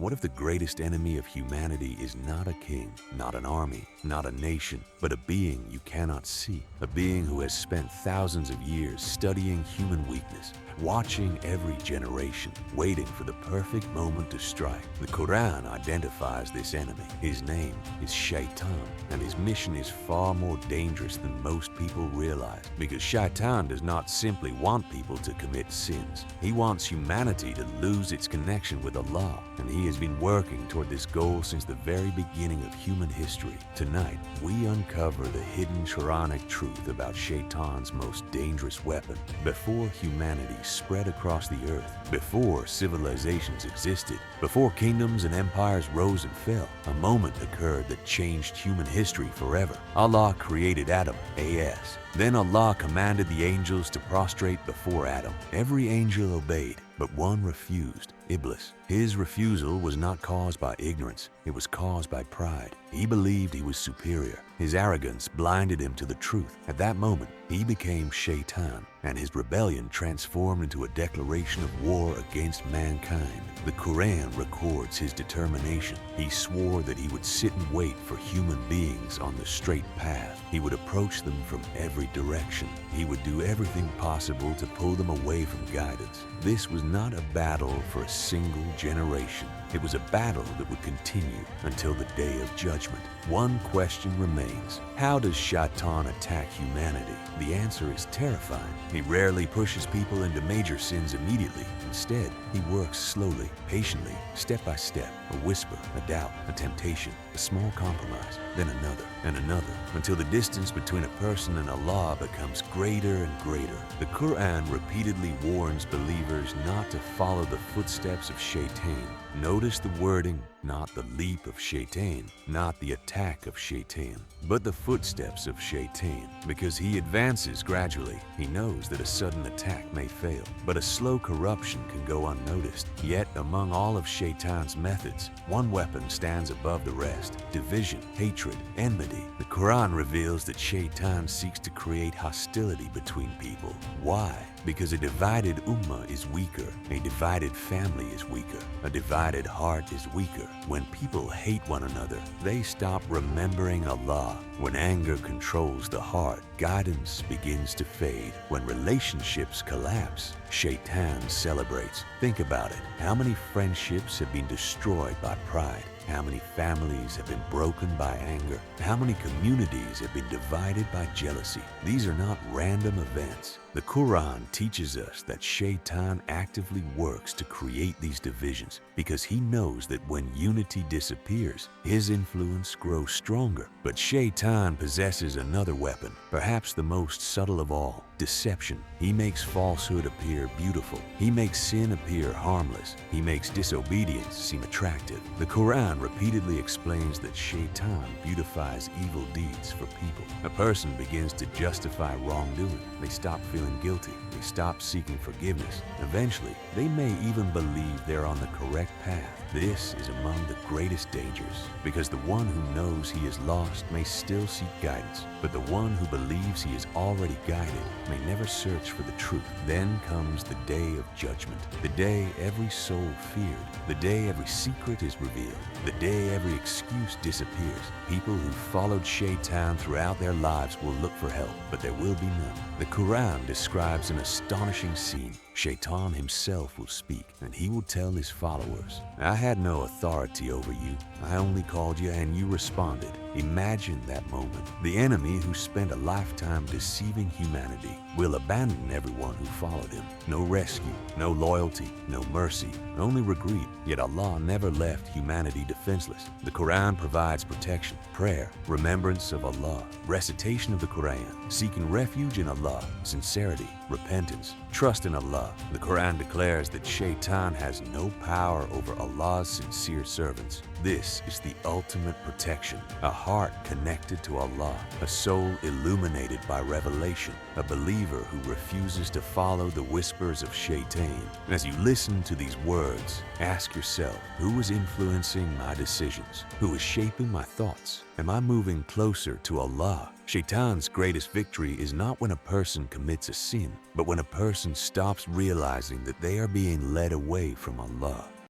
What if the greatest enemy of humanity is not a king, not an army, not a nation, but a being you cannot see? A being who has spent thousands of years studying human weakness, watching every generation, waiting for the perfect moment to strike. The Qur'an identifies this enemy. His name is Shaytan, and his mission is far more dangerous than most people realize, because Shaytan does not simply want people to commit sins. He wants humanity to lose its connection with Allah, and he has been working toward this goal since the very beginning of human history. Tonight, we uncover the hidden Qur'anic truth about Shaytan's most dangerous weapon. Before humanity spread across the earth, before civilizations existed, before kingdoms and empires rose and fell, a moment occurred that changed human history forever. Allah created Adam, AS. Then Allah commanded the angels to prostrate before Adam. Every angel obeyed, but one refused, Iblis. His refusal was not caused by ignorance, it was caused by pride. He believed he was superior. His arrogance blinded him to the truth. At that moment, he became Shaytan, and his rebellion transformed into a declaration of war against mankind. The Qur'an records his determination. He swore that he would sit and wait for human beings on the straight path. He would approach them from every direction. He would do everything possible to pull them away from guidance. This was not a battle for a single generation. It was a battle that would continue until the day of judgment. One question remains. How does Shaytan attack humanity? The answer is terrifying. He rarely pushes people into major sins immediately. Instead, he works slowly, patiently, step by step. A whisper, a doubt, a temptation, a small compromise, then another and another, until the distance between a person and Allah becomes greater and greater. The Qur'an repeatedly warns believers not to follow the footsteps of Shaytan. Notice the wording, not the leap of Shaytan, not the attack of Shaytan, but the footsteps of Shaytan, because he advances gradually. He knows that a sudden attack may fail, but a slow corruption can go unnoticed. Yet among all of Shaytan's methods, one weapon stands above the rest: division, hatred, enmity. The Quran reveals that Shaytan seeks to create hostility between people. Why? Because a divided ummah is weaker, a divided family is weaker, a divided heart is weaker. When people hate one another, they stop remembering Allah. When anger controls the heart, guidance begins to fade. When relationships collapse, Shaytan celebrates. Think about it. How many friendships have been destroyed by pride? How many families have been broken by anger? How many communities have been divided by jealousy? These are not random events. The Quran teaches us that Shaytan actively works to create these divisions because he knows that when unity disappears, his influence grows stronger. But Shaytan possesses another weapon, perhaps the most subtle of all: deception. He makes falsehood appear beautiful. He makes sin appear harmless. He makes disobedience seem attractive. The Quran repeatedly explains that Shaytan beautifies evil deeds for people. A person begins to justify wrongdoing. They stop feeling guilty. They stop seeking forgiveness. Eventually, they may even believe they're on the correct path. This is among the greatest dangers, because the one who knows he is lost may still seek guidance, but the one who believes he is already guided may never search for the truth. Then comes the day of judgment, the day every soul feared, the day every secret is revealed, the day every excuse disappears. People who followed Shaytan throughout their lives will look for help, but there will be none. The Quran describes an astonishing scene. Shaytan himself will speak, and he will tell his followers, "I had no authority over you. I only called you and you responded." Imagine that moment. The enemy who spent a lifetime deceiving humanity will abandon everyone who followed him. No rescue, no loyalty, no mercy, only regret. Yet Allah never left humanity defenseless. The Quran provides protection, prayer, remembrance of Allah, recitation of the Quran, seeking refuge in Allah, sincerity, repentance, trust in Allah. The Quran declares that Shaytan has no power over Allah's sincere servants. This is the ultimate protection, a heart connected to Allah, a soul illuminated by revelation, a believer who refuses to follow the whispers of Shaytan. As you listen to these words, ask yourself, who is influencing my decisions? Who is shaping my thoughts? Am I moving closer to Allah? Shaytan's greatest victory is not when a person commits a sin, but when a person stops realizing that they are being led away from Allah.